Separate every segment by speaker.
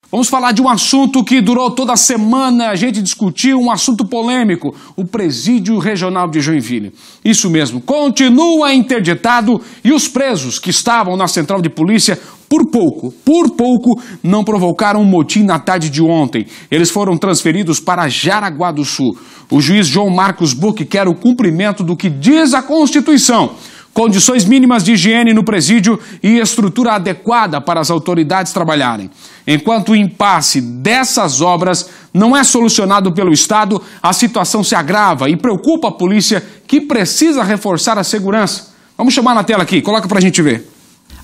Speaker 1: Vamos falar de um assunto que durou toda a semana, a gente discutiu, um assunto polêmico, o Presídio Regional de Joinville. Isso mesmo, continua interditado e os presos que estavam na central de polícia, por pouco, não provocaram um motim na tarde de ontem. Eles foram transferidos para Jaraguá do Sul. O juiz João Marcos Buch quer o cumprimento do que diz a Constituição. Condições mínimas de higiene no presídio e estrutura adequada para as autoridades trabalharem. Enquanto o impasse dessas obras não é solucionado pelo Estado, a situação se agrava e preocupa a polícia, que precisa reforçar a segurança. Vamos chamar na tela aqui, coloca pra gente ver.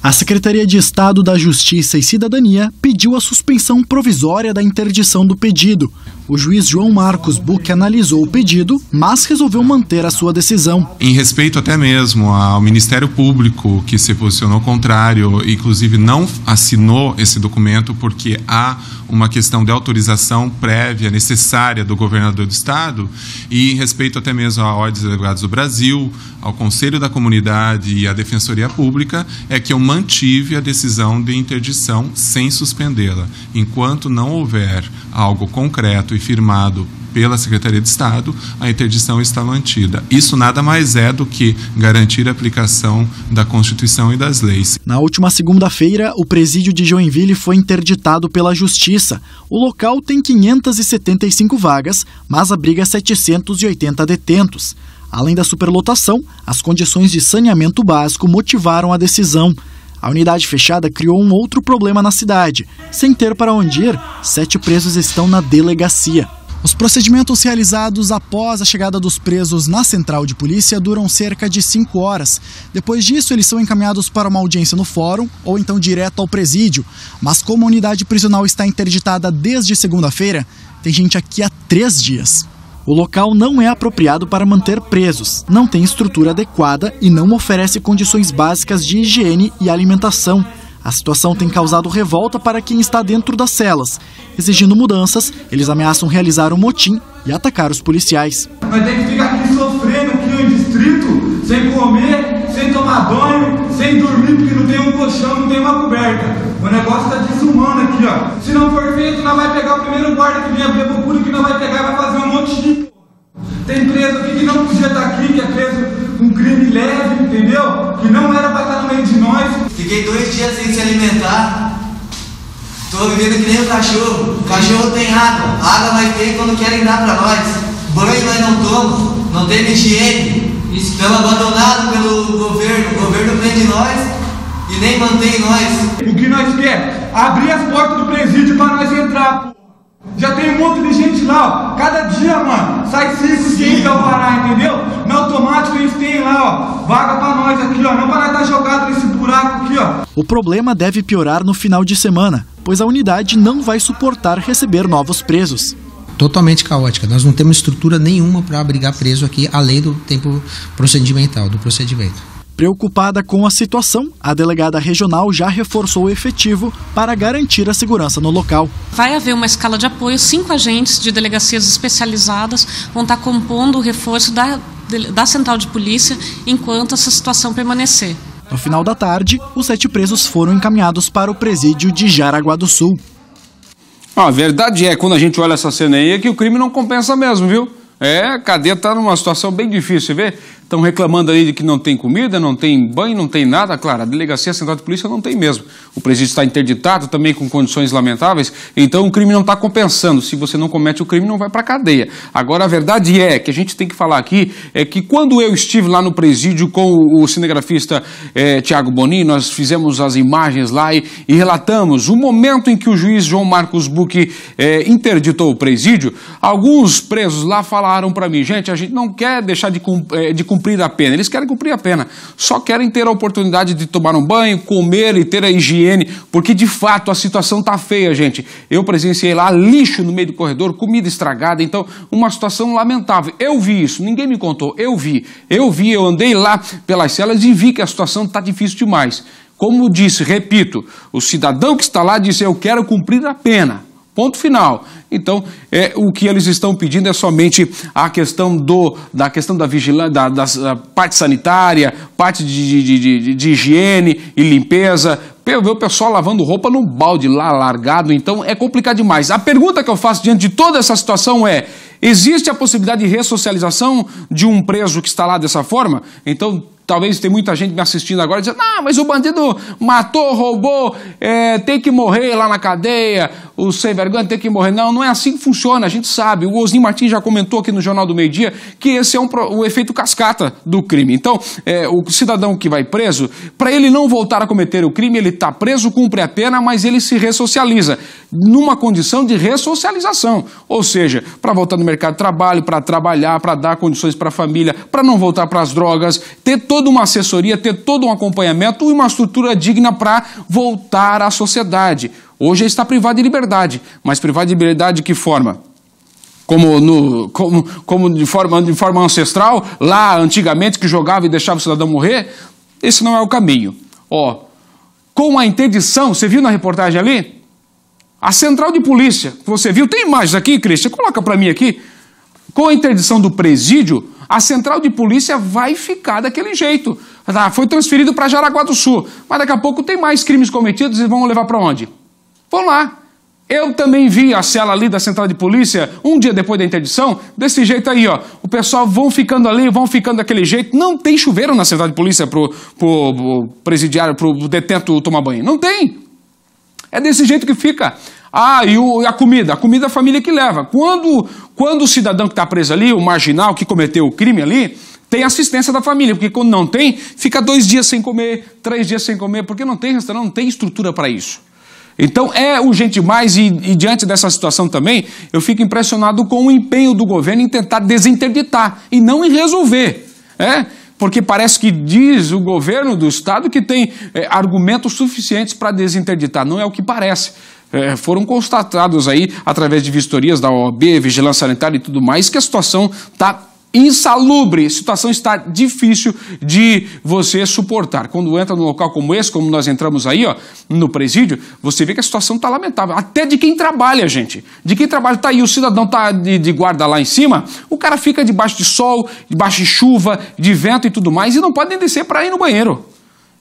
Speaker 2: A Secretaria de Estado da Justiça e Cidadania pediu a suspensão provisória da interdição do pedido. O juiz João Marcos Buch analisou o pedido, mas resolveu manter a sua decisão.
Speaker 3: Em respeito até mesmo ao Ministério Público, que se posicionou contrário, inclusive não assinou esse documento porque há uma questão de autorização prévia necessária do governador do Estado, e em respeito até mesmo à Ordem dos Advogados do Brasil, ao Conselho da Comunidade e à Defensoria Pública, é que eu mantive a decisão de interdição sem suspendê-la. Enquanto não houver algo concreto e firmado pela Secretaria de Estado, a interdição está mantida. Isso nada mais é do que garantir a aplicação da Constituição e das leis.
Speaker 2: Na última segunda-feira, o presídio de Joinville foi interditado pela Justiça. O local tem 575 vagas, mas abriga 780 detentos. Além da superlotação, as condições de saneamento básico motivaram a decisão. A unidade fechada criou um outro problema na cidade. Sem ter para onde ir, 7 presos estão na delegacia. Os procedimentos realizados após a chegada dos presos na central de polícia duram cerca de 5 horas. Depois disso, eles são encaminhados para uma audiência no fórum ou então direto ao presídio. Mas como a unidade prisional está interditada desde segunda-feira, tem gente aqui há 3 dias. O local não é apropriado para manter presos, não tem estrutura adequada e não oferece condições básicas de higiene e alimentação. A situação tem causado revolta para quem está dentro das celas. Exigindo mudanças, eles ameaçam realizar um motim e atacar os policiais.
Speaker 4: Vai ter que ficar aqui sofrendo aqui no distrito, sem comer, sem tomar banho, sem dormir, porque não tem um colchão, não tem uma coberta. O negócio tá desumano aqui, ó. Se não for feito, nós vai pegar o primeiro guarda que vem abrir a procura, que nós vai pegar e vai fazer um motim. Tem preso aqui que não podia estar aqui, que é preso com crime leve, entendeu? Que não era para estar no meio de nós.
Speaker 5: Fiquei 2 dias sem se alimentar. Tô vivendo que nem o cachorro. O cachorro tem água. A água nós tem quando querem dar para nós. Banho nós não tomamos. Não tem higiene. Estamos abandonados pelo governo. O governo prende nós e nem mantém nós.
Speaker 4: O que nós quer? Abrir as portas do presídio para nós entrar, pô. Já tem um monte de gente lá, ó. Cada dia, mano, sai 5, 6 ao parar, entendeu? No automático eles têm lá, ó, vaga pra nós aqui, ó. Não para estar jogado nesse buraco aqui, ó.
Speaker 2: O problema deve piorar no final de semana, pois a unidade não vai suportar receber novos presos.
Speaker 6: Totalmente caótica. Nós não temos estrutura nenhuma para abrigar preso aqui, além do tempo procedimental, do procedimento.
Speaker 2: Preocupada com a situação, a delegada regional já reforçou o efetivo para garantir a segurança no local.
Speaker 7: Vai haver uma escala de apoio, 5 agentes de delegacias especializadas vão estar compondo o reforço da central de polícia enquanto essa situação permanecer.
Speaker 2: No final da tarde, os 7 presos foram encaminhados para o presídio de Jaraguá do Sul.
Speaker 1: A verdade é, quando a gente olha essa cena aí, é que o crime não compensa mesmo, viu? A cadeia está numa situação bem difícil, você vê? Estão reclamando aí de que não tem comida, não tem banho, não tem nada. Claro, a delegacia central de polícia não tem mesmo. O presídio está interditado, também com condições lamentáveis, então o crime não está compensando. Se você não comete o crime, não vai para a cadeia. Agora, a verdade é, que a gente tem que falar aqui, é que quando eu estive lá no presídio com o cinegrafista Tiago Bonin, nós fizemos as imagens lá e relatamos o momento em que o juiz João Marcos Buch interditou o presídio. Alguns presos lá falaram para mim, gente, a gente não quer deixar de cumprir a pena, eles querem cumprir a pena, só querem ter a oportunidade de tomar um banho, comer e ter a higiene, porque de fato a situação tá feia, gente. Eu presenciei lá lixo no meio do corredor, comida estragada, então uma situação lamentável. Eu vi isso, ninguém me contou, eu andei lá pelas celas e vi que a situação tá difícil demais. Como disse, repito, o cidadão que está lá disse, eu quero cumprir a pena. Ponto final. Então, o que eles estão pedindo é somente a questão da vigilância, da parte sanitária, parte de higiene e limpeza. Ver o pessoal lavando roupa no balde lá largado, então é complicado demais. A pergunta que eu faço diante de toda essa situação é: existe a possibilidade de ressocialização de um preso que está lá dessa forma? Então, talvez tem muita gente me assistindo agora dizendo: mas o bandido matou, roubou, tem que morrer lá na cadeia, o sem vergonha tem que morrer. Não é assim que funciona, a gente sabe. O Osni Martins já comentou aqui no Jornal do Meio Dia que esse é o efeito cascata do crime. Então, o cidadão que vai preso, para ele não voltar a cometer o crime, ele está preso, cumpre a pena, mas ele se ressocializa, numa condição de ressocialização. Ou seja, para voltar no mercado de trabalho, para trabalhar, para dar condições para a família, para não voltar para as drogas, ter toda uma assessoria, ter todo um acompanhamento e uma estrutura digna para voltar à sociedade. Hoje ele está privado de liberdade, mas privado de liberdade de que forma? Como de forma ancestral, lá antigamente, que jogava e deixava o cidadão morrer? Esse não é o caminho. Com a interdição, você viu na reportagem ali? A central de polícia, você viu? Tem imagens aqui, Cristian? Coloca para mim aqui. Com a interdição do presídio, a central de polícia vai ficar daquele jeito. Foi transferido para Jaraguá do Sul, mas daqui a pouco tem mais crimes cometidos e vão levar para onde? Vão lá. Eu também vi a cela ali da central de polícia, um dia depois da interdição, desse jeito aí, o pessoal vão ficando ali, vão ficando daquele jeito. Não tem chuveiro na central de polícia pro presidiário, pro detento tomar banho. Não tem. É desse jeito que fica. E a comida? A comida é a família que leva. Quando o cidadão que está preso ali, o marginal que cometeu o crime ali, tem assistência da família, porque quando não tem, fica 2 dias sem comer, 3 dias sem comer, porque não tem restaurante, não tem estrutura para isso. Então é urgente demais e diante dessa situação também, eu fico impressionado com o empenho do governo em tentar desinterditar e não em resolver. Porque parece que diz o governo do estado que tem argumentos suficientes para desinterditar. Não é o que parece. Foram constatados aí, através de vistorias da OAB, Vigilância Sanitária e tudo mais, que a situação está insalubre, a situação está difícil de você suportar. Quando entra num local como esse, como nós entramos aí, no presídio, você vê que a situação está lamentável. Até de quem trabalha, gente. De quem trabalha, tá aí, o cidadão tá de guarda lá em cima, o cara fica debaixo de sol, debaixo de chuva, de vento e tudo mais, e não pode nem descer para ir no banheiro.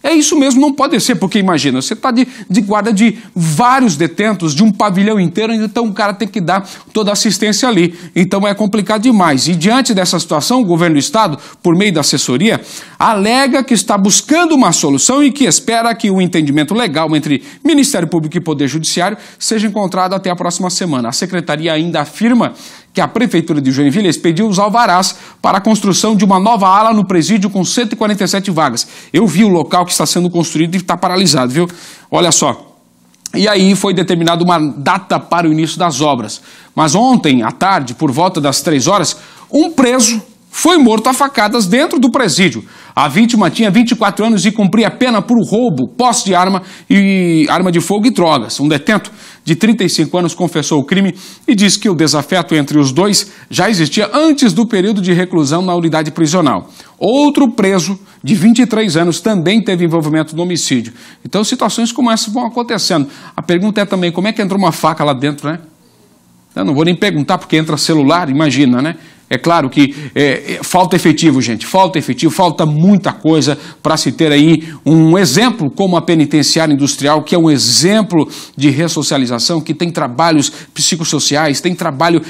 Speaker 1: É isso mesmo, não pode ser, porque imagina, você está de guarda de vários detentos, de um pavilhão inteiro, então o cara tem que dar toda a assistência ali. Então é complicado demais. E diante dessa situação, o governo do estado, por meio da assessoria, alega que está buscando uma solução e que espera que o entendimento legal entre Ministério Público e Poder Judiciário seja encontrado até a próxima semana. A secretaria ainda afirma que a Prefeitura de Joinville expediu os alvarás para a construção de uma nova ala no presídio com 147 vagas. Eu vi o local que está sendo construído e está paralisado, viu? Olha só. E aí foi determinada uma data para o início das obras. Mas ontem, à tarde, por volta das 3 horas, um preso foi morto a facadas dentro do presídio. A vítima tinha 24 anos e cumpria pena por roubo, posse de arma de fogo e drogas. Um detento de 35 anos confessou o crime e disse que o desafeto entre os dois já existia antes do período de reclusão na unidade prisional. Outro preso de 23 anos também teve envolvimento no homicídio. Então situações como essa vão acontecendo. A pergunta é também, como é que entrou uma faca lá dentro, né? Eu não vou nem perguntar porque entra celular, imagina, né? É claro que falta efetivo, gente, falta muita coisa para se ter aí um exemplo como a penitenciária industrial, que é um exemplo de ressocialização, que tem trabalhos psicossociais, tem trabalho,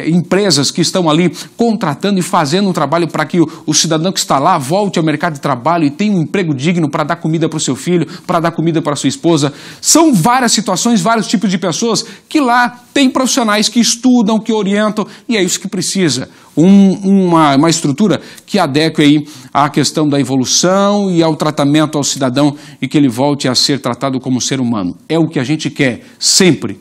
Speaker 1: empresas que estão ali contratando e fazendo um trabalho para que o cidadão que está lá volte ao mercado de trabalho e tenha um emprego digno para dar comida para o seu filho, para dar comida para a sua esposa. São várias situações, vários tipos de pessoas que lá tem profissionais que estudam, que orientam, e é isso que precisa. Uma estrutura que adeque aí à questão da evolução e ao tratamento ao cidadão e que ele volte a ser tratado como ser humano. É o que a gente quer sempre.